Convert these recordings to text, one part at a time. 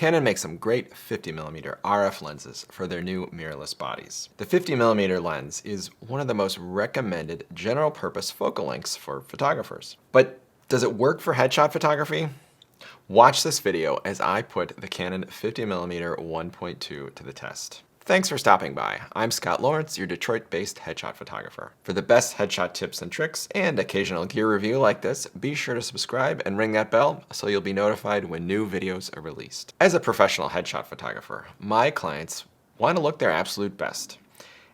Canon makes some great 50mm RF lenses for their new mirrorless bodies. The 50mm lens is one of the most recommended general purpose focal lengths for photographers. But does it work for headshot photography? Watch this video as I put the Canon 50mm 1.2 to the test. Thanks for stopping by. I'm Scott Lawrence, your Detroit-based headshot photographer. For the best headshot tips and tricks and occasional gear review like this, be sure to subscribe and ring that bell so you'll be notified when new videos are released. As a professional headshot photographer, my clients want to look their absolute best,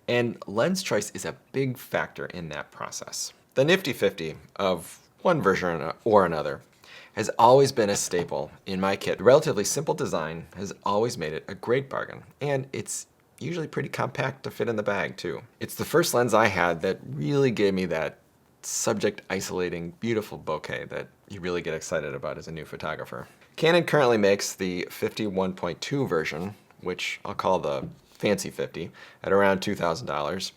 and lens choice is a big factor in that process. The Nifty 50 of one version or another has always been a staple in my kit. The relatively simple design has always made it a great bargain, and it's usually pretty compact to fit in the bag too. It's the first lens I had that really gave me that subject isolating, beautiful bokeh that you really get excited about as a new photographer. Canon currently makes the 1.2 version, which I'll call the fancy 50, at around $2,000.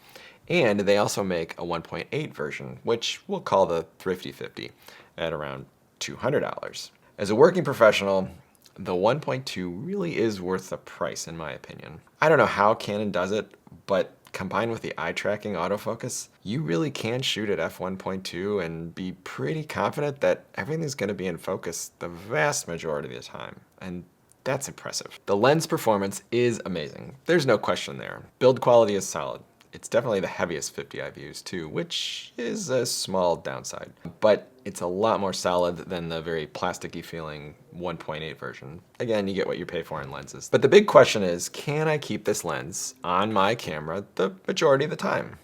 And they also make a 1.8 version, which we'll call the thrifty 50, at around $200. As a working professional, the 1.2 really is worth the price in my opinion. I don't know how Canon does it, but combined with the eye tracking autofocus, you really can shoot at f1.2 and be pretty confident that everything's going to be in focus the vast majority of the time. And that's impressive. The lens performance is amazing. There's no question there. Build quality is solid. It's definitely the heaviest 50 I've used too, which is a small downside. But it's a lot more solid than the very plasticky feeling 1.8 version. Again, you get what you pay for in lenses. But the big question is, can I keep this lens on my camera the majority of the time?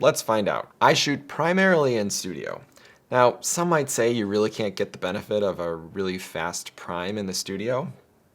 Let's find out. I shoot primarily in studio. Now, some might say you really can't get the benefit of a really fast prime in the studio,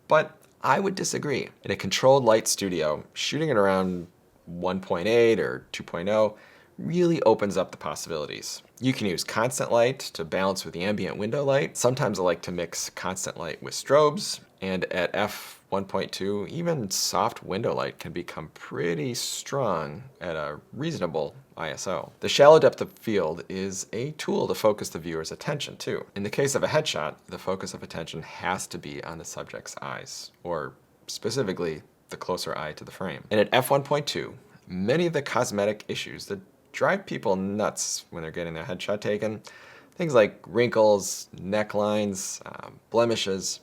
but I would disagree. In a controlled light studio, shooting at around 1.8 or 2.0 really opens up the possibilities. You can use constant light to balance with the ambient window light. Sometimes I like to mix constant light with strobes, and at f1.2, even soft window light can become pretty strong at a reasonable ISO. The shallow depth of field is a tool to focus the viewer's attention too. In the case of a headshot, the focus of attention has to be on the subject's eyes, or specifically the closer eye to the frame. And at f1.2, many of the cosmetic issues that drive people nuts when they're getting their headshot taken, things like wrinkles, necklines, blemishes,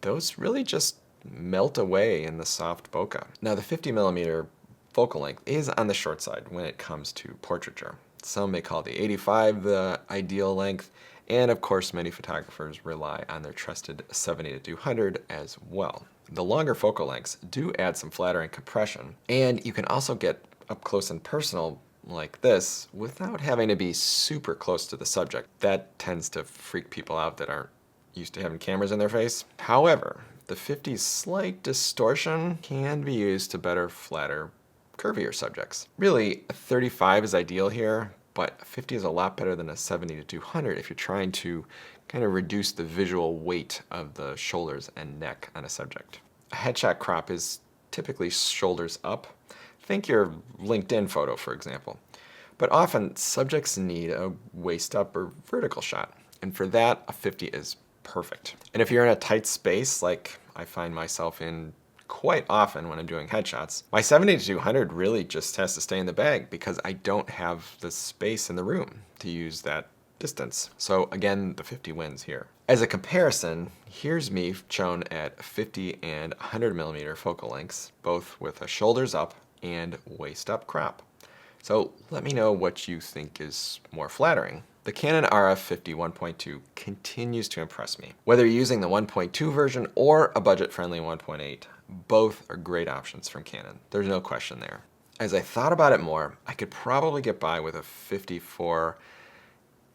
those really just melt away in the soft bokeh. Now the 50mm focal length is on the short side when it comes to portraiture. Some may call the 85 the ideal length, and of course many photographers rely on their trusted 70-200 as well. The longer focal lengths do add some flattering compression, and you can also get up close and personal like this without having to be super close to the subject. That tends to freak people out that aren't used to having cameras in their face. However, the 50's slight distortion can be used to better flatter curvier subjects. Really, a 35 is ideal here, but 50 is a lot better than a 70-200 if you're trying to kind of reduce the visual weight of the shoulders and neck on a subject. A headshot crop is typically shoulders up. Think your LinkedIn photo, for example. But often, subjects need a waist up or vertical shot, and for that, a 50 is perfect. And if you're in a tight space, like I find myself in quite often when I'm doing headshots, my 70-200 really just has to stay in the bag because I don't have the space in the room to use that distance. So again, the 50 wins here. As a comparison, here's me shown at 50 and 100mm focal lengths, both with a shoulders up and waist up crop. So let me know what you think is more flattering. The Canon RF 1.2 continues to impress me. Whether you're using the 1.2 version or a budget-friendly 1.8, both are great options from Canon. There's no question there. As I thought about it more, I could probably get by with a 50 for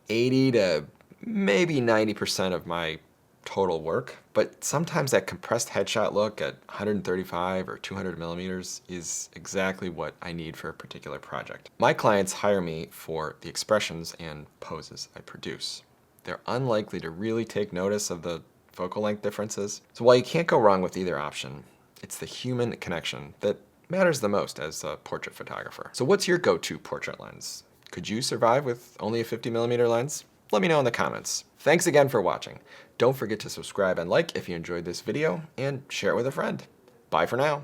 80 to maybe 90% of my total work, but sometimes that compressed headshot look at 135 or 200mm is exactly what I need for a particular project. My clients hire me for the expressions and poses I produce. They're unlikely to really take notice of the focal length differences. So while you can't go wrong with either option, it's the human connection that matters the most as a portrait photographer. So what's your go-to portrait lens? Could you survive with only a 50mm lens? let me know in the comments. Thanks again for watching. Don't forget to subscribe and like if you enjoyed this video, and share it with a friend. Bye for now.